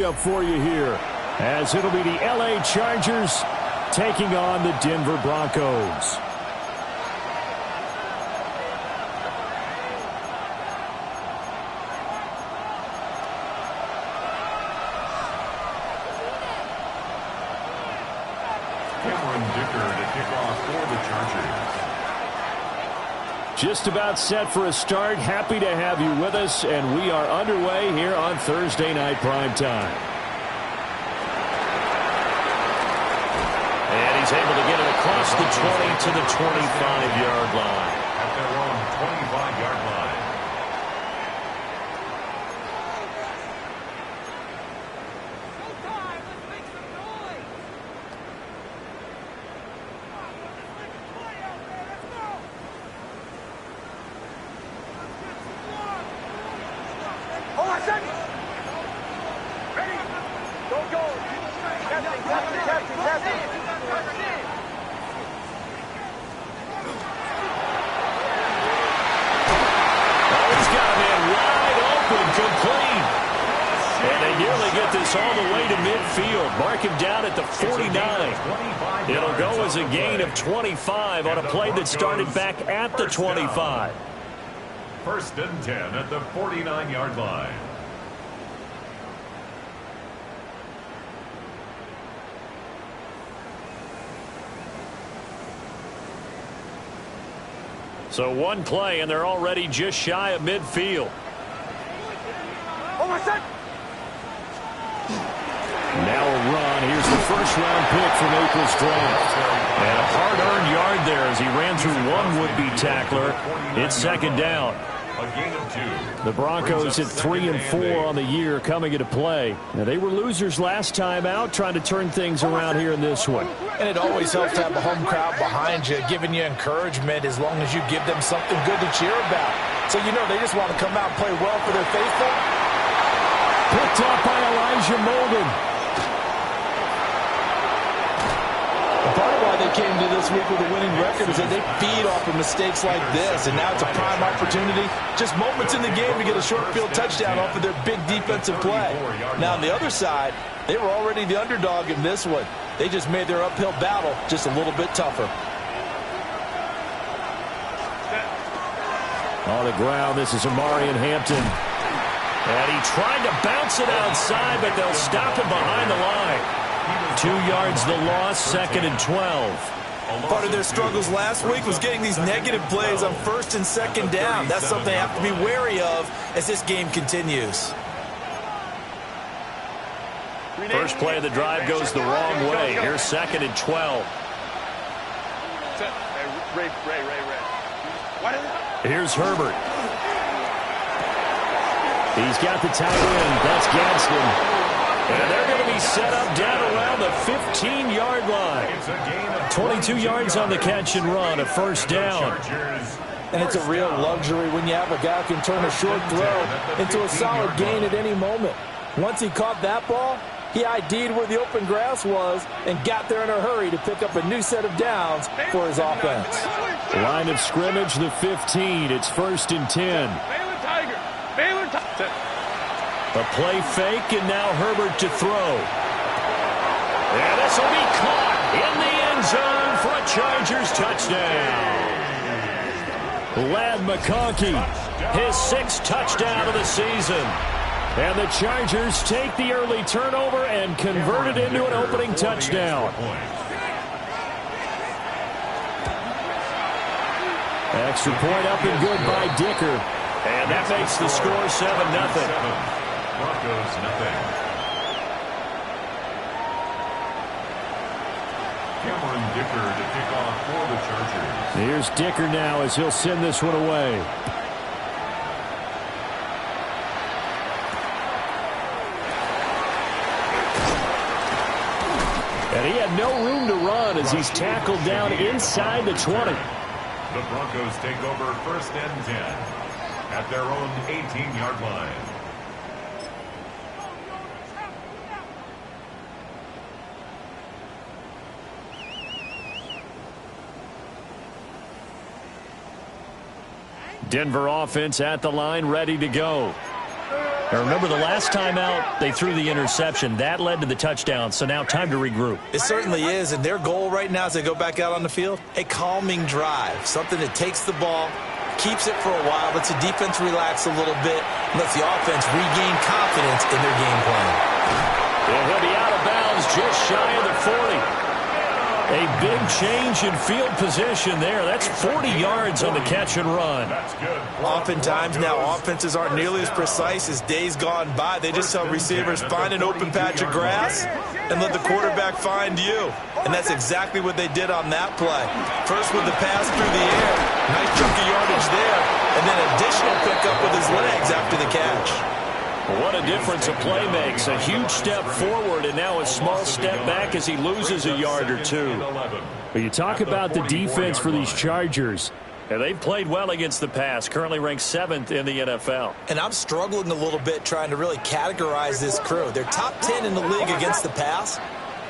Up for you here, as it'll be the LA Chargers taking on the Denver Broncos. To kick off for the Chargers. Just about set for a start. Happy to have you with us, and we are underway here on Thursday Night Primetime. And he's able to get it across the 20 to the 25-yard line. At their own 25-yard line. All the way to midfield. Mark him down at the 49. It'll go as a gain of 25 on a play that started back at the 25. First and 10 at the 49-yard line. So one play, and they're already just shy of midfield. Now a run. Here's the first-round pick from April's draft. And a hard-earned yard there as he ran through one would-be tackler. It's second down. A gain of 2. The Broncos at 3 and 4 on the year coming into play. Now, they were losers last time out, trying to turn things around here in this one. And it always helps to have a home crowd behind you, giving you encouragement as long as you give them something good to cheer about. So, you know, they just want to come out and play well for their faithful. Picked up by Elijah Molden. Part of why they came to this week with a winning record is that they feed off of mistakes like this, and now it's a prime opportunity. Just moments in the game to get a short field touchdown off of their big defensive play. Now, on the other side, they were already the underdog in this one. They just made their uphill battle just a little bit tougher. On the ground, this is Amarian Hampton. And he tried to bounce it outside, but they'll stop him behind the line. 2 yards the loss, second and 12. Part of their struggles last week was getting these negative plays on first and second down. That's something they have to be wary of as this game continues. First play of the drive goes the wrong way. Here's second and 12. Here's Herbert. He's got the tight end. That's Gadsden. And they're going to be set up down around the 15-yard line. 22 yards on the catch and run, a first down. And it's a real luxury when you have a guy who can turn a short throw into a solid gain at any moment. Once he caught that ball, he ID'd where the open grass was and got there in a hurry to pick up a new set of downs for his offense. Line of scrimmage, the 15. It's first and 10. A play fake, and now Herbert to throw. And this will be caught in the end zone for a Chargers touchdown. Ladd McConkey, his 6th touchdown of the season. And the Chargers take the early turnover and convert it into an opening touchdown. Extra point up and good by Dicker. And that makes the score 7-0. Broncos, nothing. Cameron Dicker to kick off for the Chargers. Here's Dicker now as he'll send this one away. And he had no room to run as he's tackled down inside the 20. The Broncos take over first and 10 at their own 18-yard line. Denver offense at the line, ready to go. Now remember, the last time out, they threw the interception. That led to the touchdown, so now time to regroup. It certainly is, and their goal right now as they go back out on the field, a calming drive, something that takes the ball, keeps it for a while, lets the defense relax a little bit, and lets the offense regain confidence in their game plan. And he'll be out of bounds just shy of the 40. A big change in field position there. That's 40 yards on the catch and run. That's good. Oftentimes now offenses aren't nearly as precise as days gone by. They just tell receivers, find an open patch of grass and let the quarterback find you. And that's exactly what they did on that play. First with the pass through the air. Nice chunk of yardage there. And then additional pickup with his legs after the catch. What a difference a play makes. A huge step forward and now a small step back as he loses a yard or two. But you talk about the defense for these Chargers. And they've played well against the pass, currently ranked 7th in the NFL. And I'm struggling a little bit trying to really categorize this crew. They're top 10 in the league against the pass,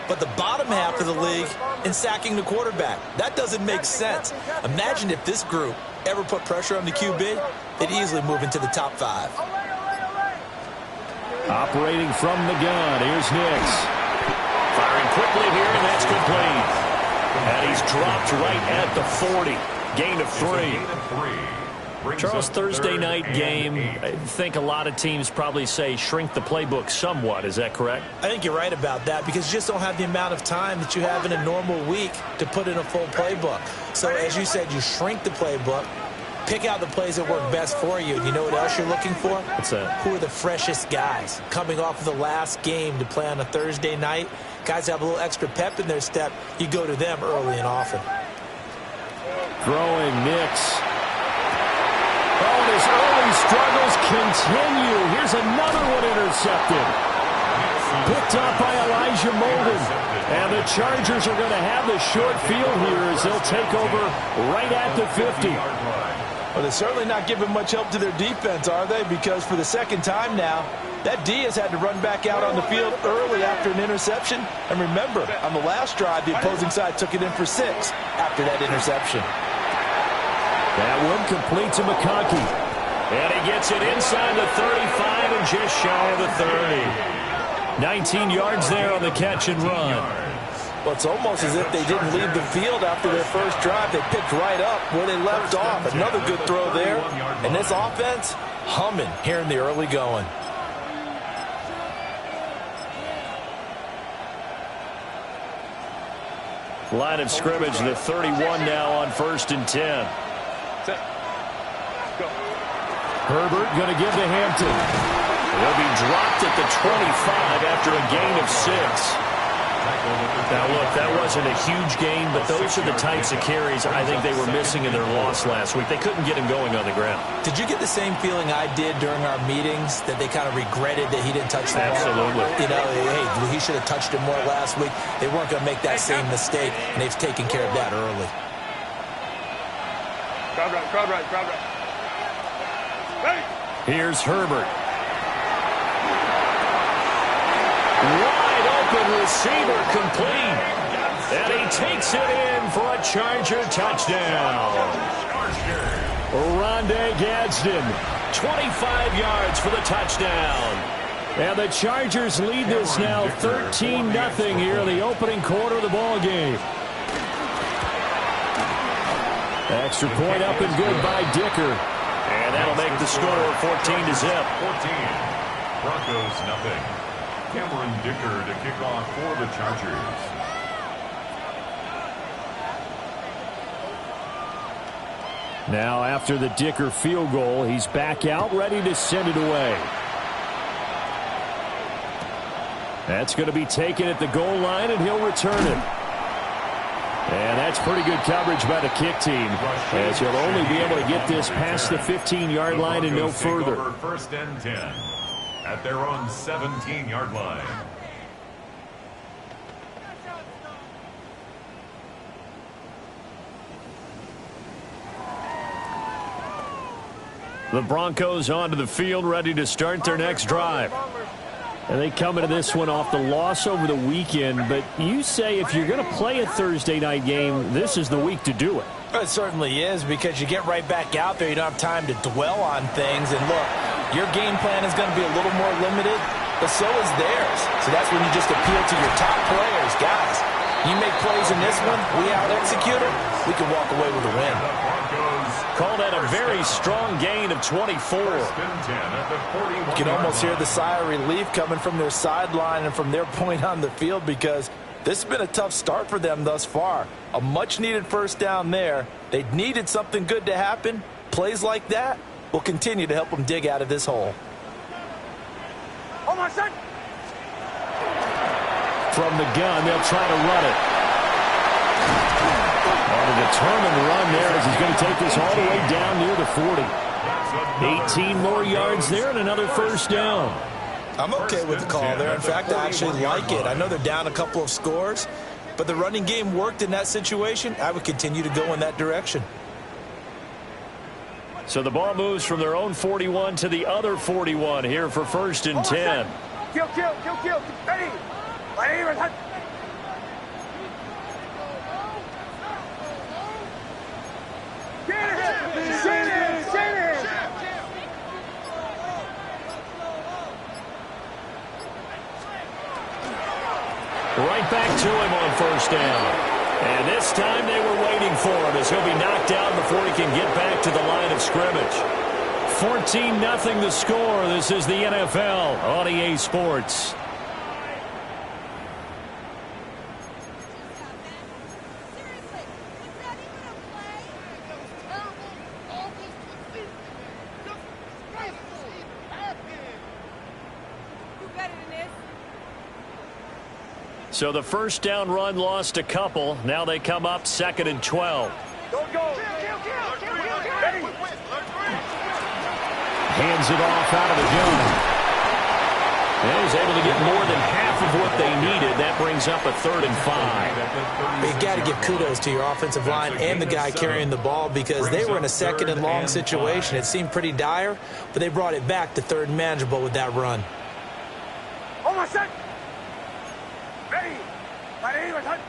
but the bottom half of the league in sacking the quarterback. That doesn't make sense. Imagine if this group ever put pressure on the QB, they'd easily move into the top 5. Operating from the gun, here's Nix. Firing quickly here, and that's complete. And he's dropped right at the 40. Gain of 3. Charles, Thursday night game, I think a lot of teams probably say shrink the playbook somewhat. Is that correct? I think you're right about that because you just don't have the amount of time that you have in a normal week to put in a full playbook. So as you said, you shrink the playbook. Pick out the plays that work best for you. And you know what else you're looking for? What's that? Who are the freshest guys? Coming off of the last game to play on a Thursday night, guys have a little extra pep in their step. You go to them early and often. Throwing Nix. Oh, and his early struggles continue. Here's another one intercepted. Picked up by Elijah Molden. And the Chargers are going to have the short field here as they'll take over right at the 50. Well, they're certainly not giving much help to their defense, are they? Because for the second time now, that D has had to run back out on the field early after an interception. And remember, on the last drive, the opposing side took it in for 6 after that interception. That one complete to McConkey. And he gets it inside the 35 and just shy of the 30. 19 yards there on the catch and run. Well, it's almost as if they didn't leave the field after their first drive. They picked right up where they left off. Another good throw there. And this offense, humming here in the early going. Line of scrimmage, the 31 now on 1st and 10. Herbert going to give to Hampton. He'll be dropped at the 25 after a gain of 6. Now, look, that wasn't a huge gain, but those are the types of carries I think they were missing in their loss last week. They couldn't get him going on the ground. Did you get the same feeling I did during our meetings, that they kind of regretted that he didn't touch the ball? Absolutely. You know, hey, he should have touched it more last week. They weren't going to make that same mistake, and they've taken care of that early. Crowd right. Hey! Here's Herbert. Wide open receiver complete. And he takes it in for a Charger touchdown. Rondé Gadsden, 25 yards for the touchdown. And the Chargers lead this now 13-0 here in the opening quarter of the ball game. Extra point up and good by Dicker. And that'll make the score 14-0. 14. Broncos nothing. Cameron Dicker to kick off for the Chargers. Now after the Dicker field goal, he's back out ready to send it away. That's going to be taken at the goal line, and he'll return it. And that's pretty good coverage by the kick team, as he'll only be able to get this past the 15-yard line and no further. 1st and 10 at their own 17-yard line. The Broncos onto the field, ready to start their next drive. And they come into this one off the loss over the weekend, but you say if you're going to play a Thursday night game, this is the week to do it. It certainly is, because you get right back out there. You don't have time to dwell on things. And look, Your game plan is going to be a little more limited, but so is theirs. So that's when you just appeal to your top players. Guys, you make plays in this one, we out-execute them, we can walk away with a win. Call that a very strong gain of 24. You can almost hear the sigh of relief coming from their sideline and from their point on the field, because this has been a tough start for them thus far. A much-needed first down there. They needed something good to happen. Plays like that will continue to help them dig out of this hole. Oh, my son! From the gun, they'll try to run it. On a determined run there as he's going to take this all the way down near the 40. 18 more yards there and another first down. I'm okay with the call there. In fact, I actually like it. I know they're down a couple of scores, but the running game worked in that situation. I would continue to go in that direction. So the ball moves from their own 41 to the other 41 here for first and 10. Kill. Ready. Right back to him on first down. And this time they were waiting for him as he'll be knocked down before he can get back to the line of scrimmage. 14-0 the score. This is the NFL on EA Sports. So the first down run lost a couple. Now they come up 2nd and 12. Go. Ready. Hands it off out of the gun. And he's able to get more than half of what they needed. That brings up a 3rd and 5. You got to give kudos to your offensive line and the guy carrying the ball, because they were in a 2nd and long situation. It seemed pretty dire, but they brought it back to 3rd and manageable with that run. Oh, my son! Ready.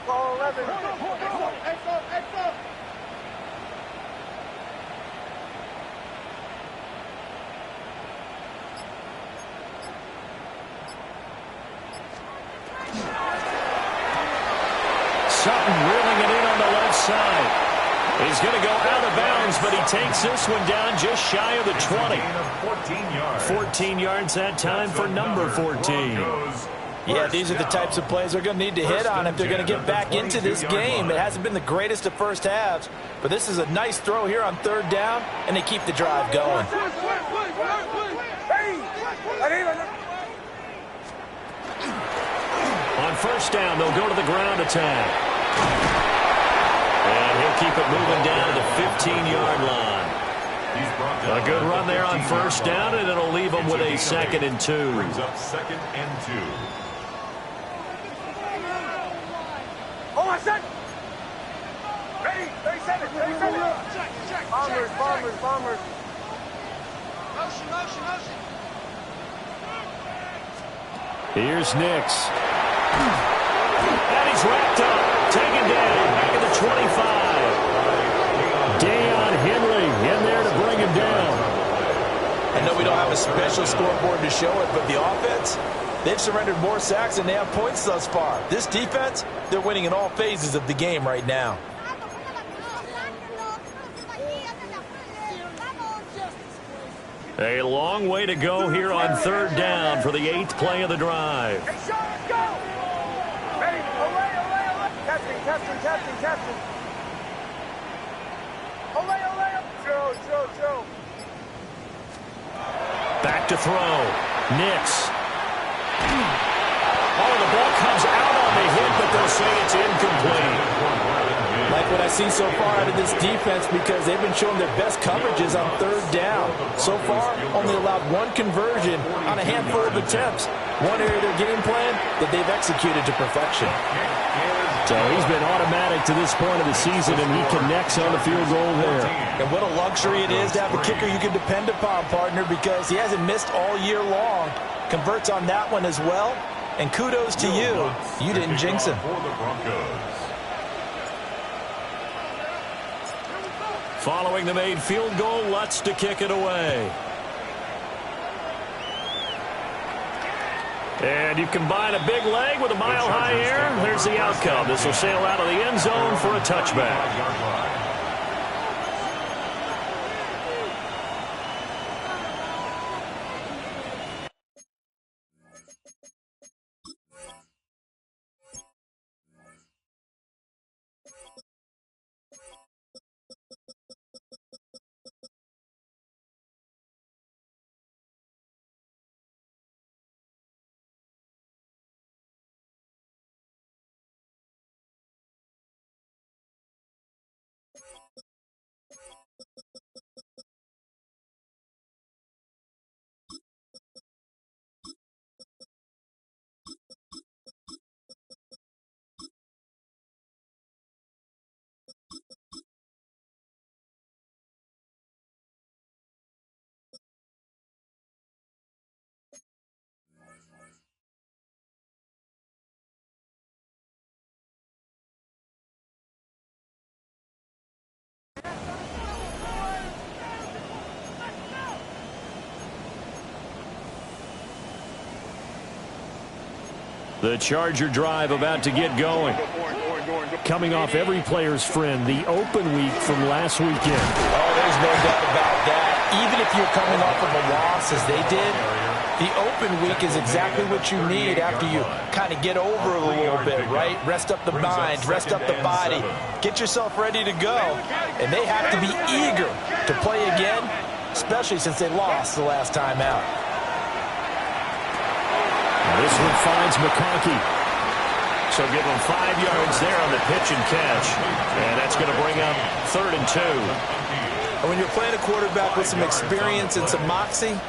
Ball 11. Sutton reeling it in on the left side. He's going to go out of bounds, but he takes this one down just shy of the 20. 14 yards that time for number 14. Yeah, these are the types of plays they're going to need to hit on if they're going to get back into this game. It hasn't been the greatest of first halves, but this is a nice throw here on 3rd down, and they keep the drive going. On first down, they'll go to the ground attack. And he'll keep it moving down to the 15-yard line. A good run there on first down, and it'll leave them with a 2nd and 2. Brings up 2nd and 2. Oh, my son! Ready. 37. Bombers. Motion. Here's Nix. And he's wrapped up. Taken down back at the 25. Deion Henley in there to bring him down. I know we don't have a special scoreboard to show it, but the offense, they've surrendered more sacks than they have points thus far. This defense, they're winning in all phases of the game right now. A long way to go here on 3rd down for the 8th play of the drive. Hey, Sean, let's go! Ready. Olay. Captain. Olay. Throw. Back to throw. Nix. Oh, the ball comes out on the hit, but they'll say it's incomplete. Like what I see so far out of this defense, because they've been showing their best coverages on 3rd down. So far, only allowed 1 conversion on a handful of attempts. One area of their game plan that they've executed to perfection. So he's been automatic to this point of the season, and he connects on the field goal there. And what a luxury it is to have a kicker you can depend upon, partner, because he hasn't missed all year long. Converts on that one as well. And kudos to you. You didn't jinx him. Following the made field goal, Lutz to kick it away. And you combine a big leg with a mile-high air, there's the outcome. This will sail out of the end zone for a touchback. The Charger drive about to get going. Coming off every player's friend, the open week from last weekend. Oh, there's no doubt about that. Even if you're coming off of a loss as they did, the open week is exactly what you need after you kind of get over a little bit, right? Rest up the mind, rest up the body, get yourself ready to go. And they have to be eager to play again, especially since they lost the last time out. This one finds McConkey. So give him 5 yards there on the pitch and catch. And that's going to bring up 3rd and 2. And when you're playing a quarterback with some experience and some moxie,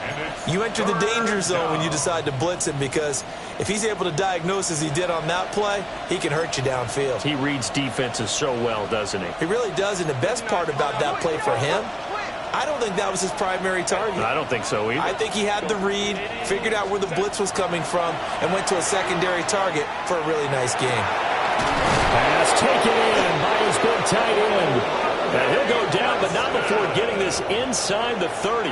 you enter the danger zone when you decide to blitz him, because if he's able to diagnose as he did on that play, he can hurt you downfield. He reads defenses so well, doesn't he? He really does, and the best part about that play for him, I don't think that was his primary target. I don't think so either. I think he had the read, figured out where the blitz was coming from, and went to a secondary target for a really nice game. Pass taken in by his big tight end. And he'll go down, but not before getting this inside the 30.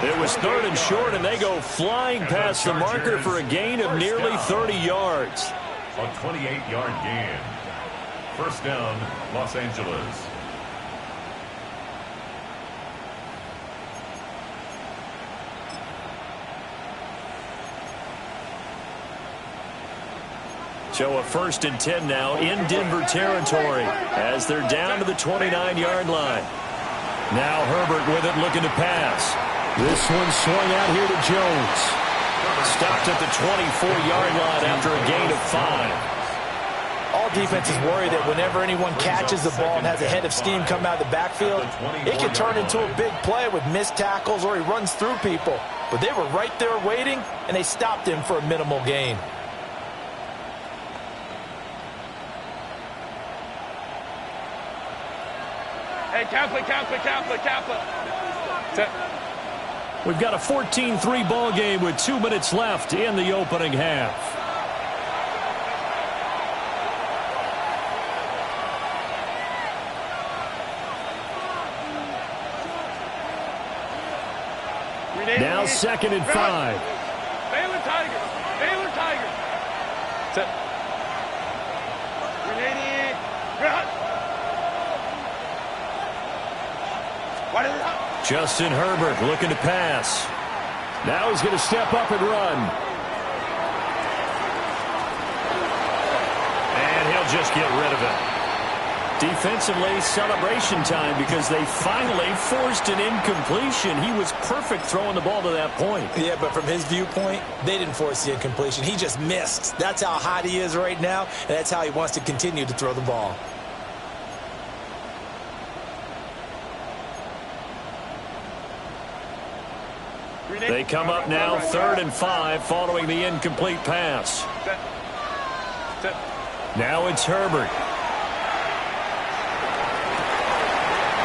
It was 3rd and short, and they go flying past the marker for a gain of nearly 30 yards. A 28-yard gain. First down, Los Angeles. So a 1st and 10 now in Denver territory as they're down to the 29-yard line. Now Herbert with it, looking to pass. This one swung out here to Jones. Stopped at the 24-yard line after a gain of 5. All defenses worry that whenever anyone catches the ball and has a head of steam come out of the backfield, it can turn into a big play with missed tackles or he runs through people. But they were right there waiting, and they stopped him for a minimal gain. Hey, Kaplan. We've got a 14-3 ball game with 2 minutes left in the opening half. Now 2nd and 5. Baylor Tigers. Set. Grenadier. Justin Herbert looking to pass. Now he's going to step up and run. And he'll just get rid of it. Defensively, celebration time because they finally forced an incompletion. He was perfect throwing the ball to that point. Yeah, but from his viewpoint, they didn't force the incompletion. He just missed. That's how hot he is right now, and that's how he wants to continue to throw the ball. They come up now 3rd and 5 following the incomplete pass. Now it's Herbert.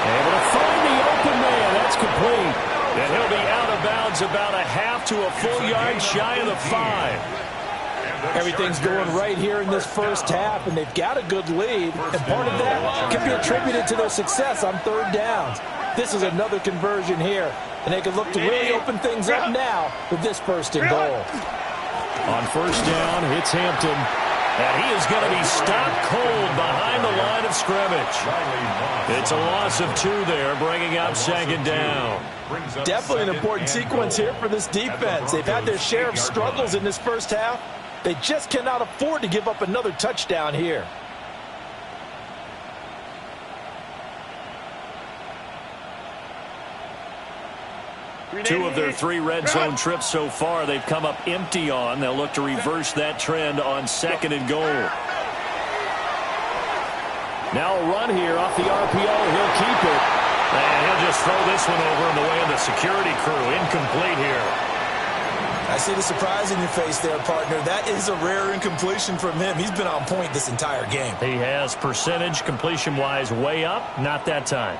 Able to find the open man. That's complete. And he'll be out of bounds about a half to a full yard shy of the 5. Everything's going right here in this first half, and they've got a good lead. And part of that can be attributed to their success on 3rd downs. This is another conversion here, and they can look to really open things up now with this 1st and goal. On first down, it's Hampton. And he is going to be stopped cold behind the line of scrimmage. It's a loss of 2 there, bringing up second down. Definitely an important sequence here for this defense. They've had their share of struggles in this first half. They just cannot afford to give up another touchdown here. Two of their 3 red zone trips so far they've come up empty on. They'll look to reverse that trend on second and goal. Now a run here off the RPO. He'll keep it. And he'll just throw this one over in the way of the security crew. Incomplete here. I see the surprise in your face there, partner. That is a rare incompletion from him. He's been on point this entire game. He has percentage completion-wise way up. Not that time.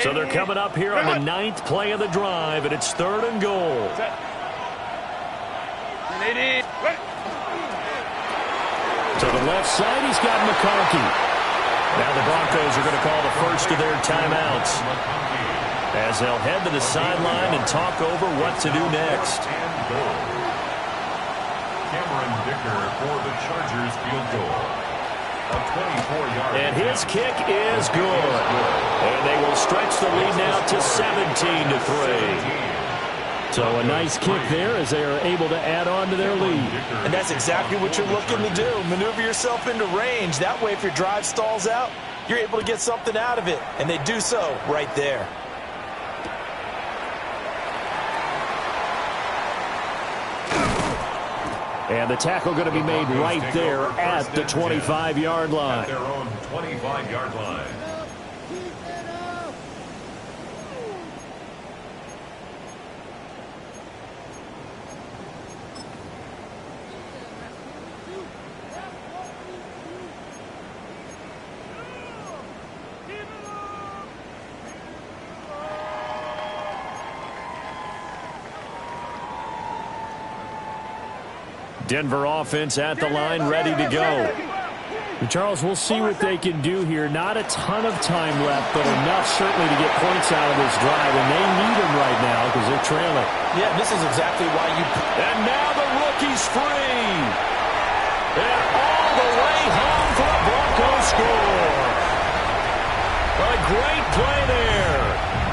So they're coming up here on the 9th play of the drive, and it's 3rd and goal. To the left side, he's got McConkey. Now the Broncos are going to call the first of their timeouts, as they'll head to the sideline and talk over what to do next. Cameron Dicker for the Chargers field goal. A 24-yard. And his kick is good. And they will stretch the lead now to 17-3. So a nice kick there as they are able to add on to their lead. And that's exactly what you're looking to do. Maneuver yourself into range. That way, if your drive stalls out, you're able to get something out of it. And they do so right there. And the tackle going to be made right there at the 25-yard line. At their own 25-yard line. Denver offense at the line, ready to go. Charles, we'll see what they can do here. Not a ton of time left, but enough certainly to get points out of this drive, and they need them right now because they're trailing. Yeah, this is exactly why you... And now the rookie's free. And all the way home for a Broncos score. A great play there.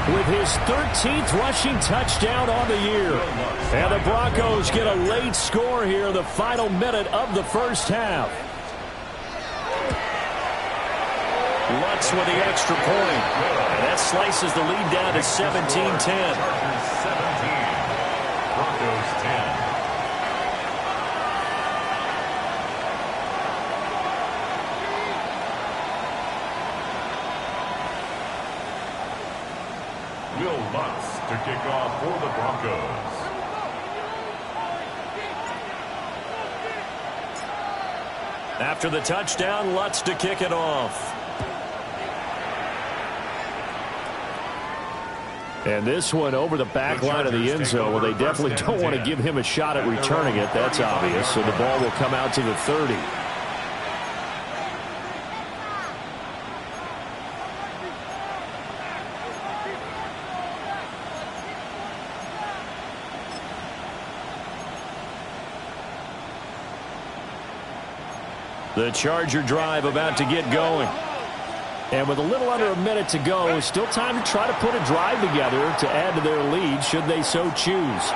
With his 13th rushing touchdown on the year. And the Broncos get a late score here in the final minute of the first half. Lutz with the extra point. And that slices the lead down to 17-10. 17. Broncos 10. Will Lutz to kick off for the Broncos. After the touchdown, Lutz to kick it off. And this one over the back line of the end zone. Well, they definitely don't want to give him a shot at returning it. That's obvious. So the ball will come out to the 30. The Charger drive about to get going. And with a little under a minute to go, still time to try to put a drive together to add to their lead should they so choose.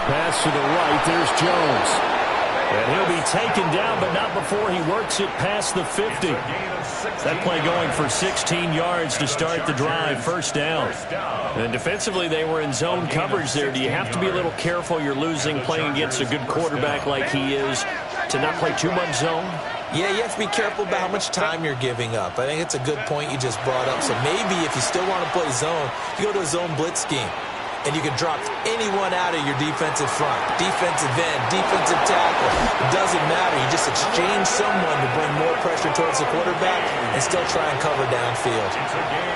Pass to the right, there's Jones. And he'll be taken down, but not before he works it past the 50. That play going for 16 yards to start the drive, first down. And defensively, they were in zone coverage there. Do you have to be a little careful? You're losing playing against a good quarterback like he is to not play too much zone? Yeah, you have to be careful about how much time you're giving up. I think it's a good point you just brought up. So maybe if you still want to play zone, you go to a zone blitz scheme. And you can drop anyone out of your defensive front. Defensive end, defensive tackle. It doesn't matter. You just exchange someone to bring more pressure towards the quarterback and still try and cover downfield.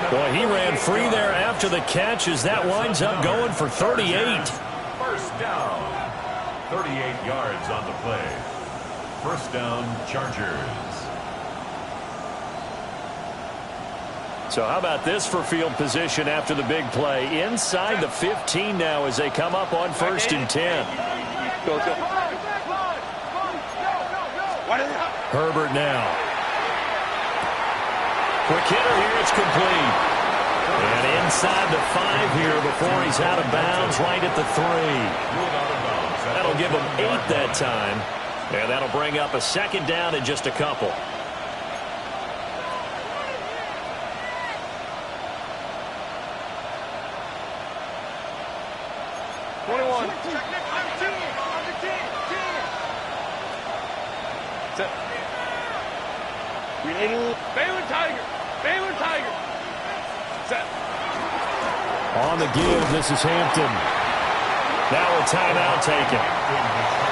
Boy, he ran free there after the catch as that winds up going for 38. First down. 38 yards on the play. First down, Chargers. So how about this for field position after the big play? Inside the 15 now as they come up on 1st and 10. Herbert now. Quick hitter here, it's complete. And inside the 5 here before he's out of bounds, right at the 3. That'll give him 8 that time. And that'll bring up a 2nd down in just a couple. Baylor Tiger. Baylor Tiger. Set. On the give, this is Hampton. Now a timeout taken.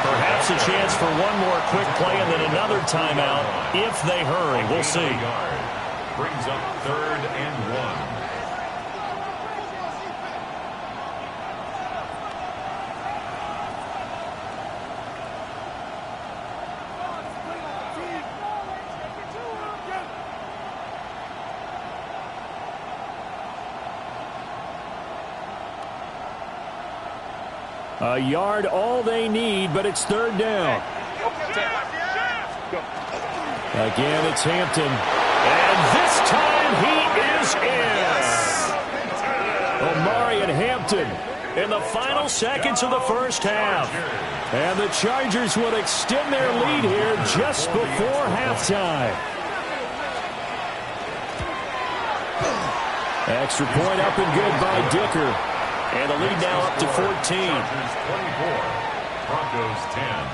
Perhaps a chance for one more quick play and then another timeout if they hurry. We'll see. Brings up 3rd and 1. A yard all they need, but it's 3rd down. Again, it's Hampton. And this time he is in. Omari and Hampton in the final seconds of the first half. And the Chargers would extend their lead here just before halftime. Extra point up and good by Dicker. And the lead now up to 14. Chargers 24, Broncos 10.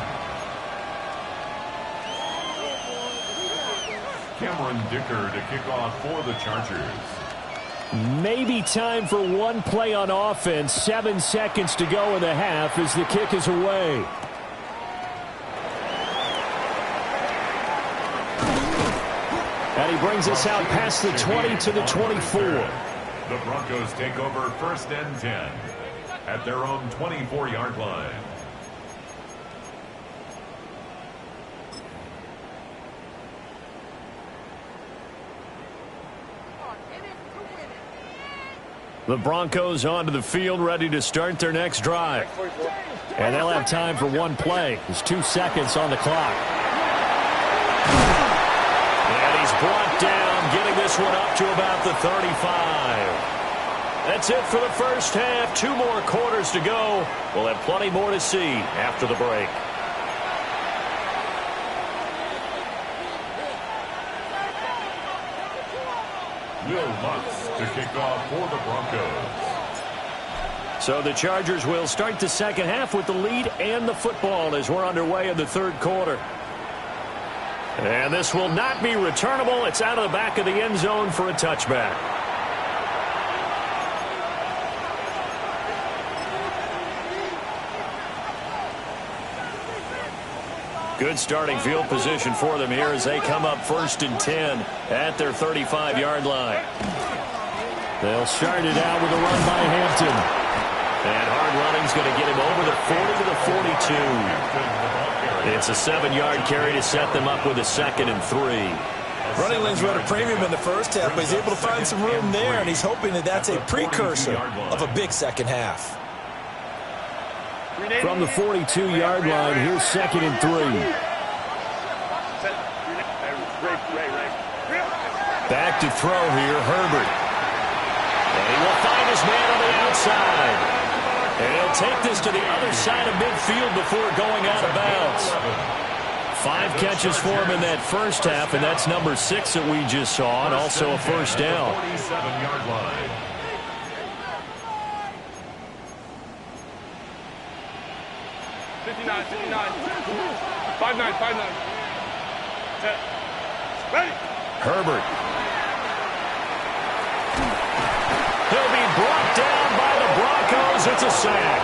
Cameron Dicker to kick off for the Chargers. Maybe time for one play on offense. 7 seconds to go in the half as the kick is away. And he brings us out past the 20 to the 24. The Broncos take over 1st and 10 at their own 24-yard line. The Broncos onto the field, ready to start their next drive. And they'll have time for one play. There's 2 seconds on the clock. And he's brought down, getting this one up to about the 35. That's it for the first half. 2 more quarters to go. We'll have plenty more to see after the break. Will Lutz to kick off for the Broncos. So the Chargers will start the second half with the lead and the football as we're underway in the 3rd quarter. And this will not be returnable. It's out of the back of the end zone for a touchback. Good starting field position for them here as they come up 1st and 10 at their 35-yard line. They'll start it out with a run by Hampton. And hard running's going to get him over the 40 to the 42. It's a 7-yard carry to set them up with a 2nd and 3. Running lanes were at a premium in the first half, but he's able to find some room there, and he's hoping that that's a precursor of a big second half. From the 42-yard line, here's 2nd and 3. Back to throw here, Herbert. And he will find his man on the outside. And he'll take this to the other side of midfield before going out of bounds. 5 catches for him in that first half, and that's number 6 that we just saw, and also a first down. 47-yard line. Ready. Herbert. He'll be brought down by the Broncos. It's a sack.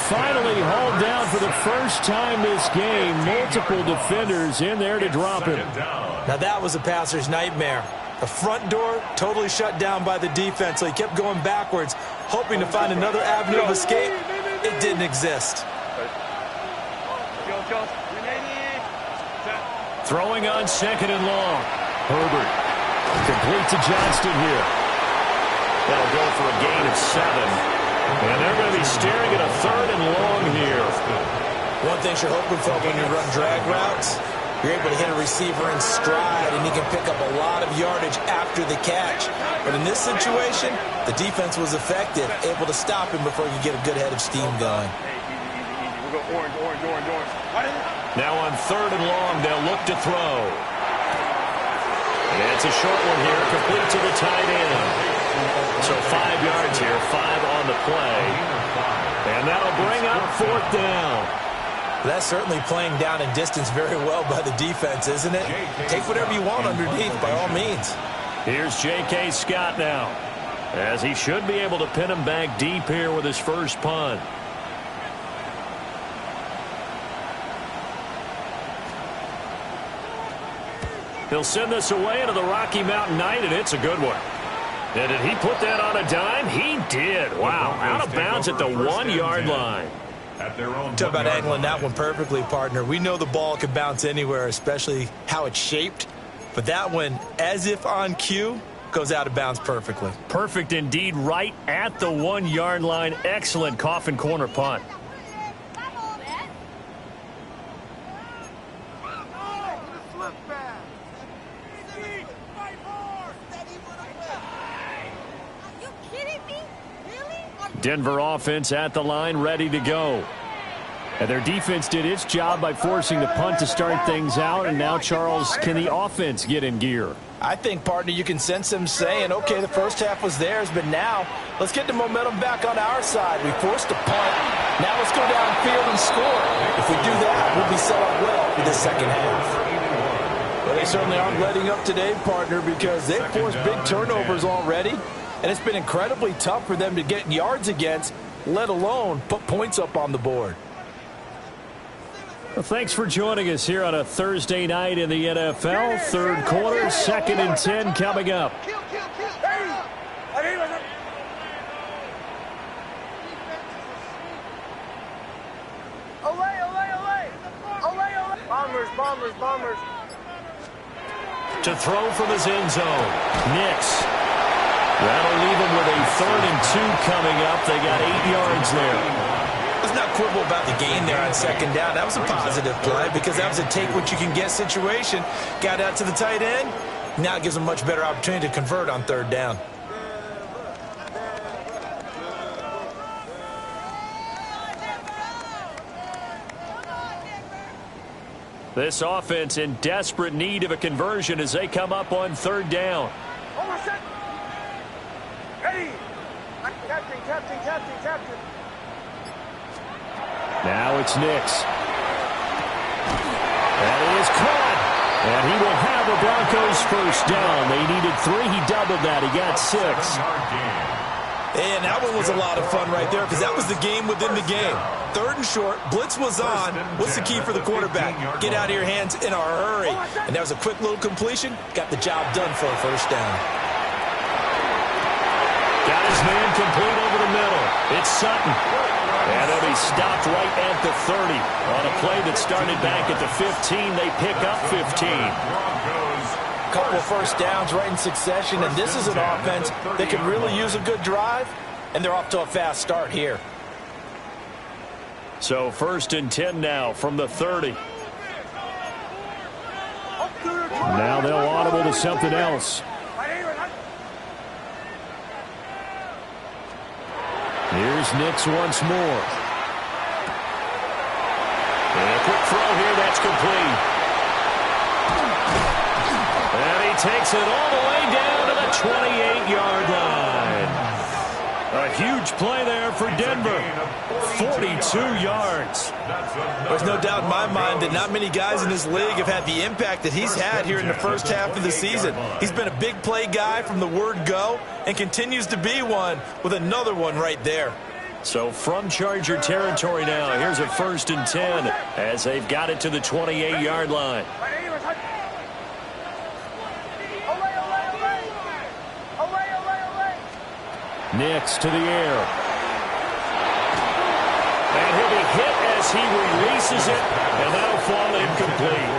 Finally hauled down for the first time this game. Multiple defenders in there to drop him. Now that was a passer's nightmare. The front door totally shut down by the defense, so he kept going backwards, hoping to find another avenue of escape. It didn't exist. Throwing on 2nd and long. Herbert. Complete to Johnston here. That'll go for a gain of 7. And they're going to be staring at a 3rd and long here. One thing you're hoping for when you run drag routes, you're able to hit a receiver in stride, and he can pick up a lot of yardage after the catch. But in this situation, the defense was effective, able to stop him before you get a good head of steam going. We'll go orange. Now on 3rd and long, they'll look to throw. And it's a short one here, complete to the tight end. So 5 yards here, 5 on the play. And that'll bring up 4th down. That's certainly playing down in distance very well by the defense, isn't it? Take whatever you want underneath, by all means. Here's J.K. Scott now, as he should be able to pin him back deep here with his first punt. He'll send this away into the Rocky Mountain Night, and it's a good one. And did he put that on a dime? He did. Wow, out of bounds at the 1-yard line. Talk about angling that one perfectly, partner. We know the ball can bounce anywhere, especially how it's shaped. But that one, as if on cue, goes out of bounds perfectly. Perfect indeed, right at the 1-yard line. Excellent coffin corner punt. Denver offense at the line, ready to go. And their defense did its job by forcing the punt to start things out. And now, Charles, can the offense get in gear? I think, partner, you can sense them saying, okay, the first half was theirs, but now let's get the momentum back on our side. We forced a punt. Now let's go downfield and score. If we do that, we'll be set up well for the second half. Well, they certainly aren't letting up today, partner, because they've forced big turnovers already. And it's been incredibly tough for them to get yards against, let alone put points up on the board. Well, thanks for joining us here on a Thursday night in the NFL. 3rd quarter, 2nd and 10 coming up. Bombers. To throw from his end zone, Nix. That'll leave him with a 3rd and 2 coming up. They got 8 yards there. Let's not quibble about the gain there on 2nd down. That was a positive play because that was a take-what-you-can-get situation. Got out to the tight end. Now it gives them a much better opportunity to convert on 3rd down. This offense in desperate need of a conversion as they come up on 3rd down. Ready. Captain. Now it's Nix. And he is caught. And he will have a Broncos first down. They needed 3. He doubled that. He got 6. And that one was a lot of fun right there because that was the game within the game. 3rd and short. Blitz was on. What's the key for the quarterback? Get out of your hands in a hurry. And that was a quick little completion. Got the job done for a first down. Got his man complete over the middle. It's Sutton. And he'll be stopped right at the 30. On a play that started back at the 15, they pick up 15. Couple of first downs right in succession, and this is an offense that can really use a good drive, and they're off to a fast start here. So 1st and 10 now from the 30. Now they'll audible to something else. Here's Nix once more. And a quick throw here, that's complete. And he takes it all the way down to the 28-yard line. A huge play there for Denver. 42 yards. There's no doubt in my mind that not many guys in this league have had the impact that he's had here in the first half of the season. He's been a big play guy from the word go and continues to be one with another one right there. So from Charger territory now, here's a 1st and 10 as they've got it to the 28-yard line. Nix to the air. And he'll be hit as he releases it, and that'll fall incomplete.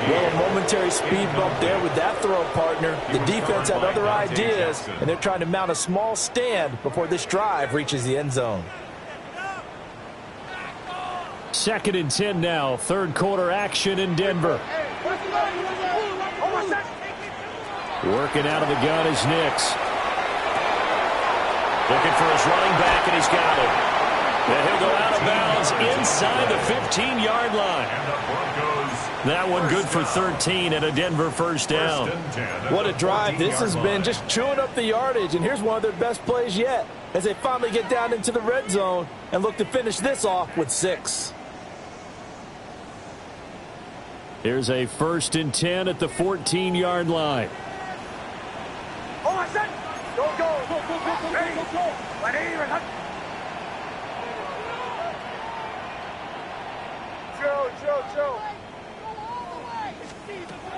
Well, a momentary speed bump there with that throw, partner. The defense had other ideas, and they're trying to mount a small stand before this drive reaches the end zone. 2nd and 10 now. Third quarter action in Denver. Working out of the gun is Nix. Looking for his running back, and he's got him. And he'll go out of bounds inside the 15-yard line. That one good for 13 and a Denver first down. What a drive this has been, just chewing up the yardage. And here's one of their best plays yet as they finally get down into the red zone and look to finish this off with 6. Here's a 1st and 10 at the 14-yard line.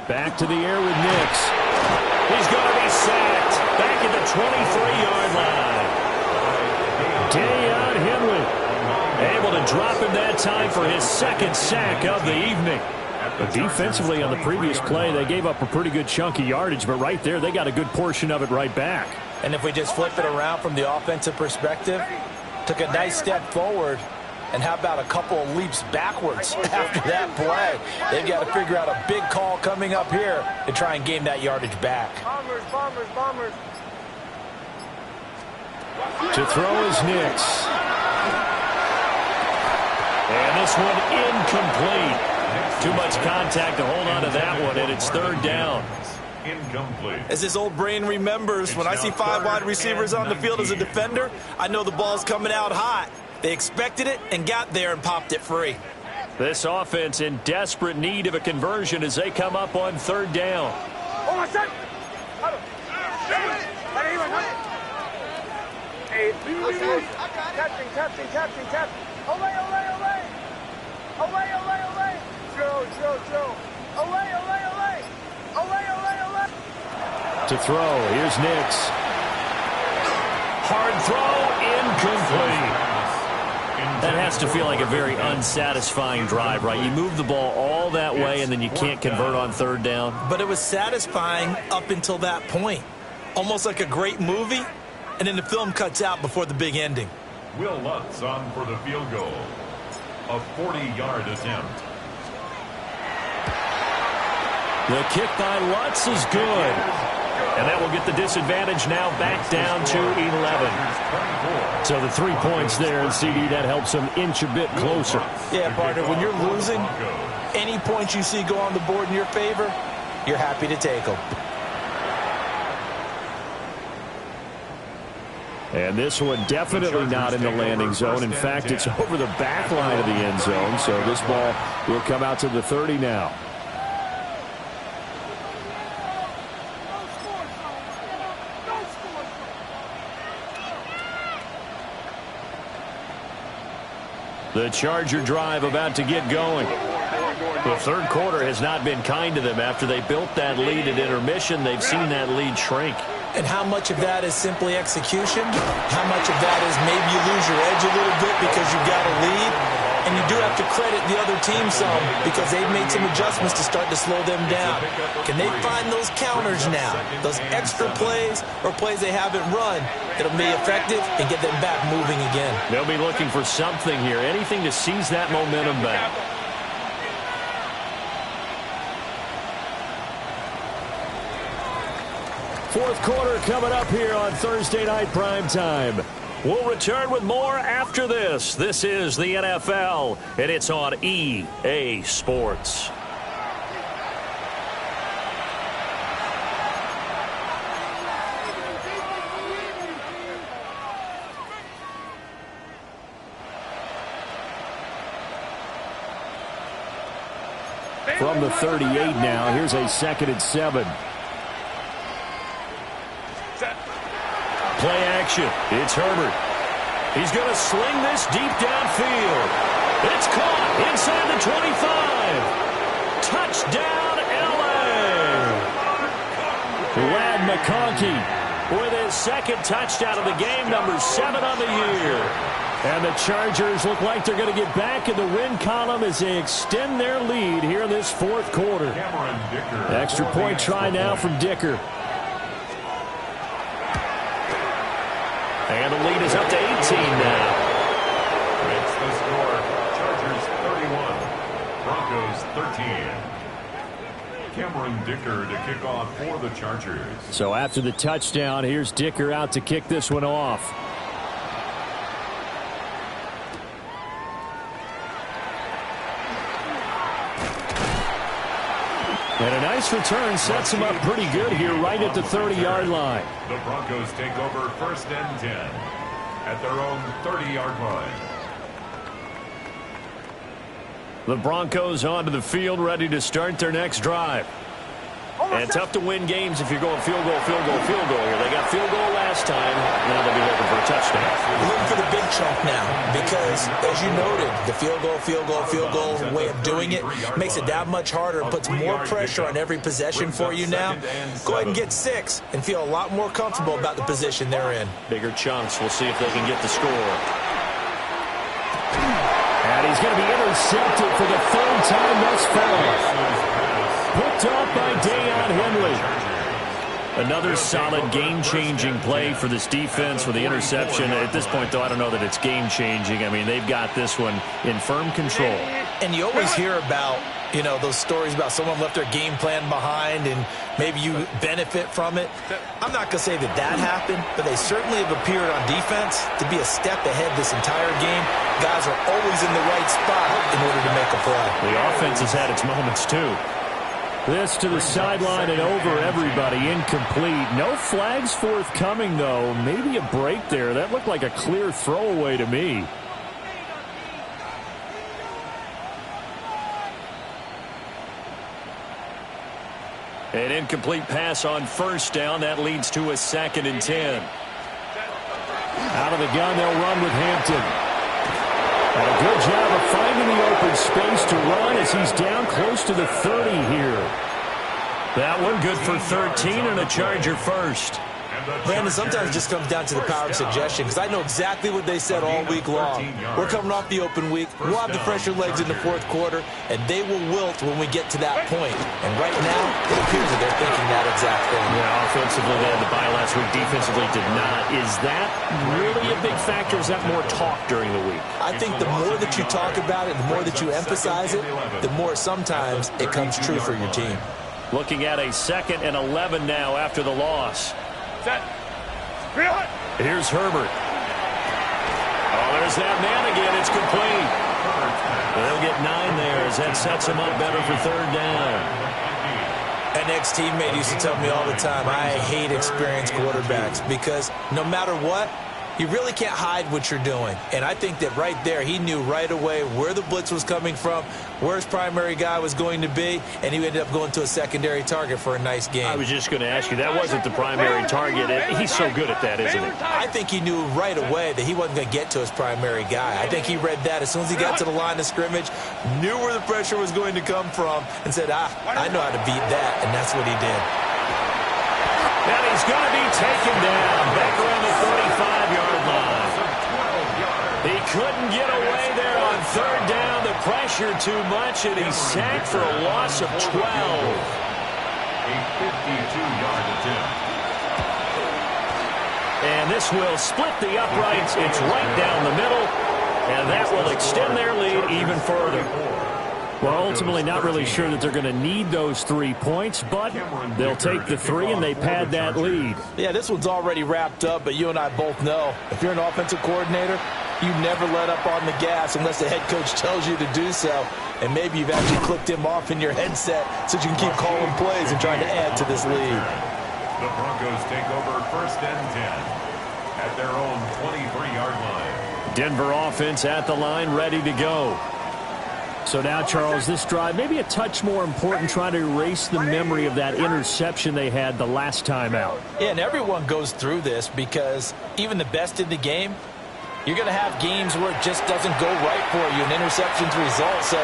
Back to the air with Nix. He's going to be sacked. Back at the 23-yard line. Deion Henley Able to drop him that time for his 2nd sack of the evening. But defensively on the previous play, they gave up a pretty good chunk of yardage, but right there, they got a good portion of it right back. And if we just flip it around from the offensive perspective, took a nice step forward, and how about a couple of leaps backwards after that play? They've got to figure out a big call coming up here to try and gain that yardage back. Bombers, bombers, bombers. To throw is Nix. And this one incomplete. Too much contact to hold on to that one, and it's 3rd down. Incomplete. As his old brain remembers, when I see 5 wide receivers on the field as a defender, I know the ball's coming out hot. They expected it and got there and popped it free. This offense in desperate need of a conversion as they come up on 3rd down. Captain. Olay, olay, olay. Olay, olay, olay. Joe. Olay, olay, olay. Olay, olay, olay. To throw, here's Nix. Hard throw, incomplete. That has to feel like a very unsatisfying drive, right? You move the ball all that way, and then you can't convert on 3rd down. But it was satisfying up until that point. Almost like a great movie, and then the film cuts out before the big ending. Will Lutz on for the field goal. A 40-yard attempt. The kick by Lutz is good. And that will get the disadvantage now back down to 11. So the 3 points there, and CD, that helps them inch a bit closer. Yeah, partner, when you're losing, any points you see go on the board in your favor, you're happy to take them. And this one definitely not in the landing zone. In fact, it's over the back line of the end zone. So this ball will come out to the 30 now. The Charger drive about to get going. The 3rd quarter has not been kind to them. After they built that lead at intermission, they've seen that lead shrink. And how much of that is simply execution? How much of that is maybe you lose your edge a little bit because you've got a lead? And you do have to credit the other team some because they've made some adjustments to start to slow them down. Can they find those counters now? Those extra plays or plays they haven't run that'll be effective and get them back moving again? They'll be looking for something here, anything to seize that momentum back. Fourth quarter coming up here on Thursday Night Primetime. We'll return with more after this. This is the NFL, and it's on EA Sports. From the 38 now, here's a 2nd and 7. Play action. It's Herbert. He's going to sling this deep downfield. It's caught inside the 25. Touchdown, L.A. Lad McConkey with his 2nd touchdown of the game, number 7 on the year. And the Chargers look like they're going to get back in the win column as they extend their lead here in this fourth quarter. Extra point try now from Dicker. And the lead is up to 18 now. Makes the score. Chargers 31, Broncos 13. Cameron Dicker to kick off for the Chargers. So after the touchdown, here's Dicker out to kick this one off. And a nice return sets him up pretty good here right at the 30-yard line. The Broncos take over 1st and 10 at their own 30-yard line. The Broncos onto the field, ready to start their next drive. And tough to win games if you're going field goal, field goal, field goal here. They got field goal last time. Now they'll be looking for a touchdown. Looking for the big chunk now because, as you noted, the field goal, field goal, field goal way of doing it makes it that much harder and puts more pressure on every possession for you now. Go ahead and get 6 and feel a lot more comfortable about the position they're in. Bigger chunks. We'll see if they can get the score. And he's going to be intercepted for the 3rd time thus far. Picked off by Deion Henley. Another solid game-changing play for this defense with the interception. At this point, though, I don't know that it's game-changing. I mean, they've got this one in firm control. And you always hear about, you know, those stories about someone left their game plan behind and maybe you benefit from it. I'm not going to say that that happened, but they certainly have appeared on defense to be a step ahead this entire game. Guys are always in the right spot in order to make a play. The offense has had its moments, too. This to the sideline and over everybody. Incomplete. No flags forthcoming, though. Maybe a break there. That looked like a clear throwaway to me. An incomplete pass on 1st down. That leads to a 2nd and 10. Out of the gun, they'll run with Hampton. And a good job of finding the open space to run as he's down close to the 30 here. That one good for 13 and a Charger first. Brandon, sometimes it just comes down to the power of suggestion because I know exactly what they said all week long. We're coming off the open week. We'll have the fresher legs in the 4th quarter, and they will wilt when we get to that point. And right now, it appears that they're thinking that exact thing. Yeah, offensively they had the bye last week. Defensively did not. Is that really a big factor? Is that more talk during the week? I think the more that you talk about it, the more that you emphasize it, the more sometimes it comes true for your team. Looking at a 2nd and 11 now after the loss. Here's Herbert. Oh, there's that man again. It's complete. They'll get 9 there as that sets him up better for 3rd down. An ex-teammate used to tell me all the time, I hate experienced quarterbacks because no matter what, you really can't hide what you're doing. And I think that right there, he knew right away where the blitz was coming from, where his primary guy was going to be, and he ended up going to a secondary target for a nice game. I was just going to ask you, that wasn't the primary target. He's so good at that, isn't he? I think he knew right away that he wasn't going to get to his primary guy. I think he read that as soon as he got to the line of scrimmage, knew where the pressure was going to come from, and said, I know how to beat that, and that's what he did. And he's going to be taken down back around the 35-yard line. He couldn't get away there on 3rd down. The pressure too much, and he's sacked for a loss of 12. A 52-yard attempt. And this will split the uprights. It's right down the middle, and that will extend their lead even further. Well, ultimately not really sure that they're going to need those 3 points, but they'll take the 3 and they pad that lead. Yeah, this one's already wrapped up, but you and I both know if you're an offensive coordinator, you never let up on the gas unless the head coach tells you to do so. And maybe you've actually clicked him off in your headset so you can keep calling plays and trying to add to this lead. The Broncos take over 1st and 10 at their own 23-yard line. Denver offense at the line, ready to go. So now, Charles, this drive maybe a touch more important, trying to erase the memory of that interception they had the last time out. Yeah, and everyone goes through this because even the best in the game, you're going to have games where it just doesn't go right for you, and interceptions result. So,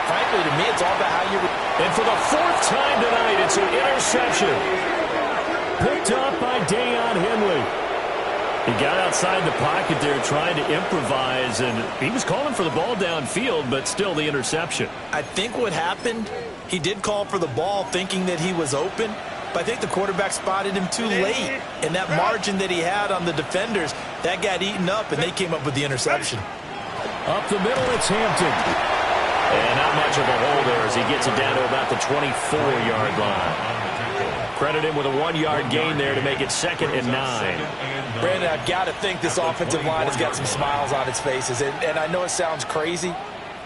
frankly, to me, it's all about how you... And for the 4th time tonight, it's an interception. Picked up by Deion Henley. He got outside the pocket there trying to improvise, and he was calling for the ball downfield, but still the interception. I think what happened, he did call for the ball thinking that he was open, but I think the quarterback spotted him too late. And that margin that he had on the defenders, that got eaten up, and they came up with the interception. Up the middle, it's Hampton. And not much of a hole there as he gets it down to about the 24-yard line. Credit him with a 1-yard gain there to make it 2nd and 9. Brandon, I've got to think this offensive line has got some smiles on its faces. And I know it sounds crazy,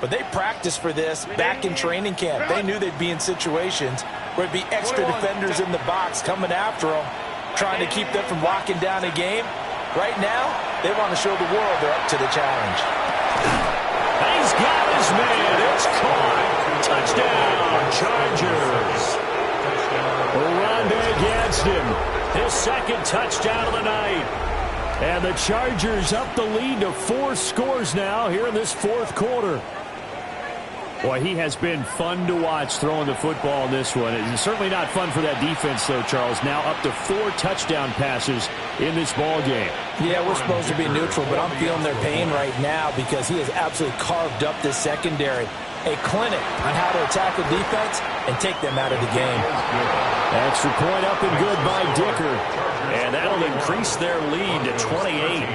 but they practiced for this back in training camp. They knew they'd be in situations where it'd be extra defenders in the box coming after them, trying to keep them from locking down a game. Right now, they want to show the world they're up to the challenge. He's got his man. It's caught. Touchdown, Chargers. Oronde against him. His 2nd touchdown of the night. And the Chargers up the lead to 4 scores now here in this 4th quarter. Boy, he has been fun to watch throwing the football in this one. It's certainly not fun for that defense, though, Charles. Now up to 4 touchdown passes in this ball game. Yeah, we're supposed to be neutral, but I'm feeling their pain right now because he has absolutely carved up this secondary. A clinic on how to attack a defense and take them out of the game. Extra point up and good by Dicker. And that'll increase their lead to 28.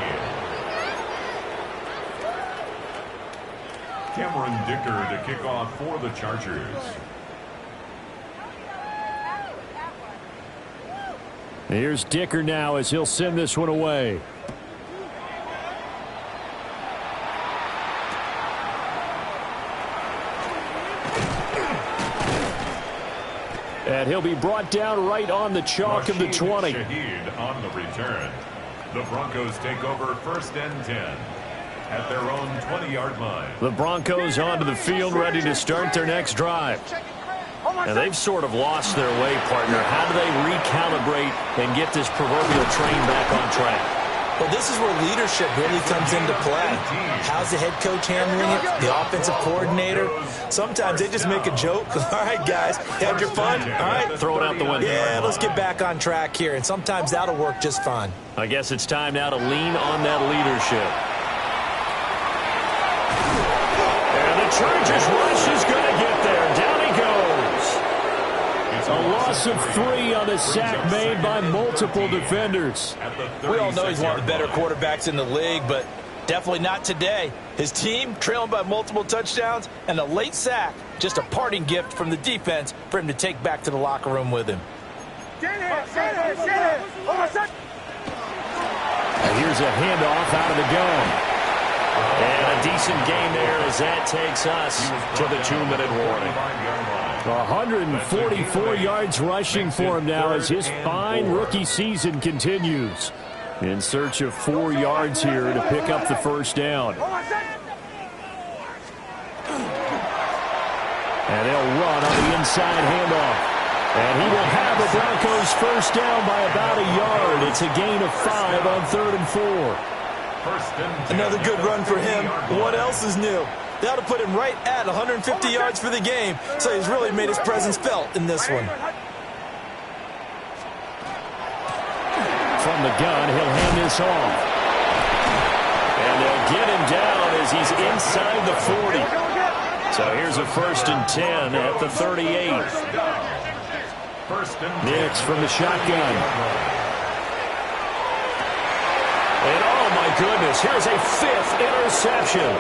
Cameron Dicker to kick off for the Chargers. Here's Dicker now as he'll send this one away. And he'll be brought down right on the chalk of the 20. Shaheed on the return. The Broncos take over 1st and 10 at their own 20-yard line. The Broncos onto the field ready to start their next drive. And they've sort of lost their way, partner. How do they recalibrate and get this proverbial train back on track? Well, this is where leadership really comes into play. How's the head coach handling it? The offensive coordinator? Sometimes they just make a joke. All right, guys, had your fun? All right, throw it out the window. Yeah, let's get back on track here. And sometimes that'll work just fine. I guess it's time now to lean on that leadership. And the Chargers rush is going to get there. Down he goes. A loss of 3 on the sack made by multiple defenders. We all know he's one of the better quarterbacks in the league, but definitely not today. His team trailing by multiple touchdowns and a late sack. Just a parting gift from the defense for him to take back to the locker room with him. And here's a handoff out of the gun. And a decent gain there as that takes us to the 2-minute warning. 144 yards rushing for him now as his fine rookie season continues. In search of 4 yards here to pick up the first down. And they'll run on the inside handoff. And he will have the Broncos first down by about a yard. It's a gain of 5 on 3rd and 4. Another good run for him. What else is new? That'll put him right at 150 yards for the game, so he's really made his presence felt in this one. From the gun, he'll hand this off. And they'll get him down as he's inside the 40. So here's a 1st and 10 at the 38. Nix from the shotgun. And oh my goodness, here's a 5th interception.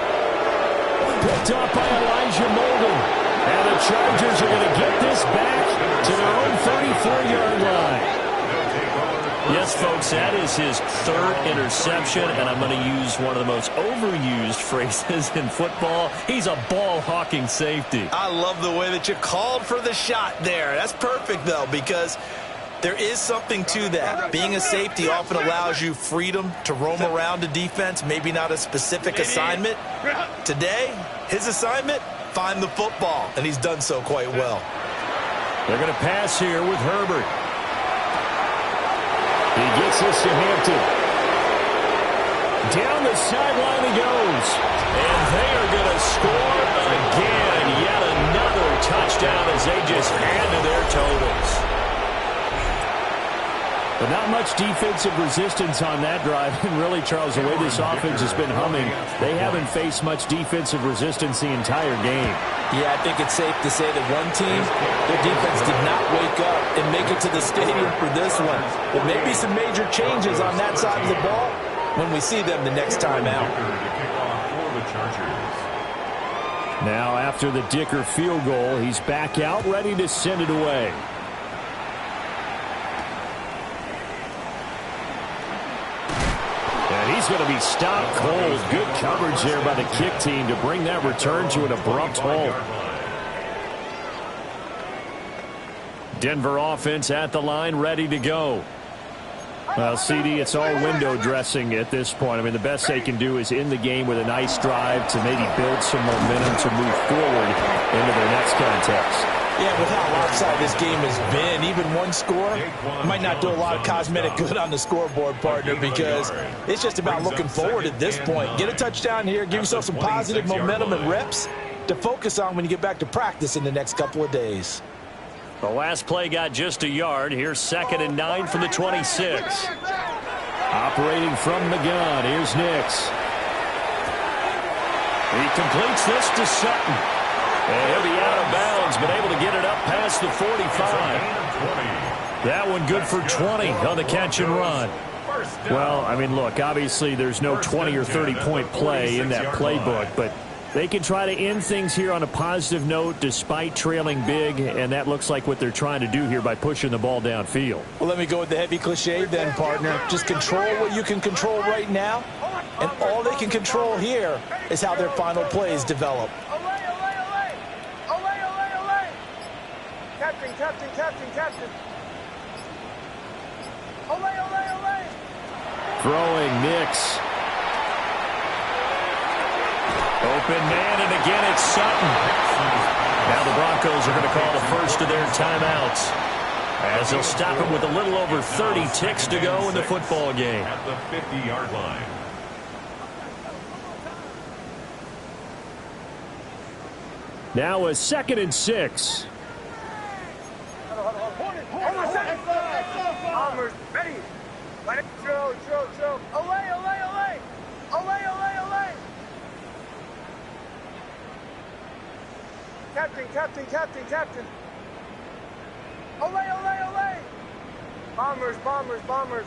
Picked up by Elijah Molden. And the Chargers are going to get this back to their own 34-yard line. Yes, folks, that is his 3rd interception, and I'm going to use one of the most overused phrases in football. He's a ball-hawking safety. I love the way that you called for the shot there. That's perfect, though, because there is something to that. Being a safety often allows you freedom to roam around a defense, maybe not a specific assignment. Today, his assignment, find the football, and he's done so quite well. They're going to pass here with Herbert. He gets this to Hampton. Down the sideline he goes. And they are going to score again. Yet another touchdown as they just add to their totals. But not much defensive resistance on that drive. And really, Charles, the way this offense has been humming, they haven't faced much defensive resistance the entire game. Yeah, I think it's safe to say that one team, their defense did not wake up and make it to the stadium for this one. There may be some major changes on that side of the ball when we see them the next time out. Now, after the Dicker field goal, he's back out, ready to send it away. And he's going to be stopped cold. Good coverage there by the kick team to bring that return to an abrupt halt. Denver offense at the line, ready to go. Well, CD, it's all window dressing at this point. I mean, the best they can do is end the game with a nice drive to maybe build some momentum to move forward into their next contest. Yeah, with how lopsided this game has been, even one score might not do a lot of cosmetic good on the scoreboard, partner, because it's just about looking forward at this point. Get a touchdown here, give yourself some positive momentum and reps to focus on when you get back to practice in the next couple of days. The last play got just a yard. Here's 2nd and 9 from the 26. Operating from the gun, here's Nix. He completes this to Sutton. And he'll be out of bounds, but able to get it up past the 45. That one good for 20 on the catch and run. Well, I mean, look, obviously there's no 20 or 30-point play in that playbook, but they can try to end things here on a positive note despite trailing big, and that looks like what they're trying to do here by pushing the ball downfield. Well, let me go with the heavy cliche then, partner. Just control what you can control right now, and all they can control here is how their final plays develop. Captain, captain, captain, captain. Olay, olay, olay. Throwing Nix. Open man, and again it's Sutton. Now the Broncos are going to call the first of their timeouts, as they'll stop him with a little over 30 ticks to go in the football game. At the 50-yard line. Now a 2nd and 6. Bombers, ready. Let it drill. Olay, olay, olay. Olay, olay, olay. Captain, captain, captain, captain. Olay, olay, olay. Bombers, bombers, bombers.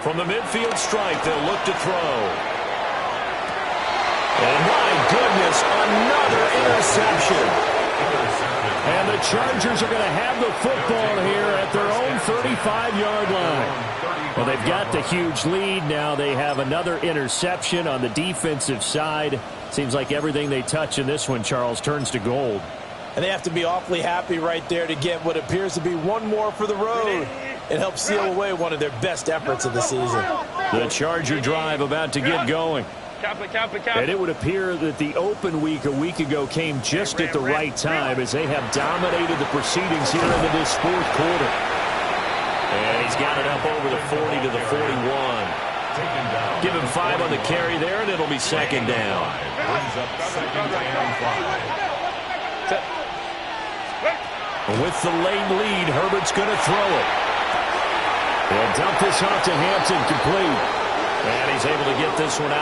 From the midfield stripe, they'll look to throw. And my goodness, another interception. And the Chargers are going to have the football here at their own 35-yard line. Well, they've got the huge lead. Now they have another interception on the defensive side. Seems like everything they touch in this one, Charles, turns to gold. And they have to be awfully happy right there to get what appears to be one more for the road and help seal away one of their best efforts of the season. The Charger drive about to get going. And it would appear that the open week a week ago came just at the right time, as they have dominated the proceedings here into this fourth quarter. And he's got it up over the 40 to the 41. Give him 5 on the carry there, and it'll be 2nd down. With the late lead, Herbert's going to throw it. They'll dump this off to Hampton, complete. And he's able to get this one out.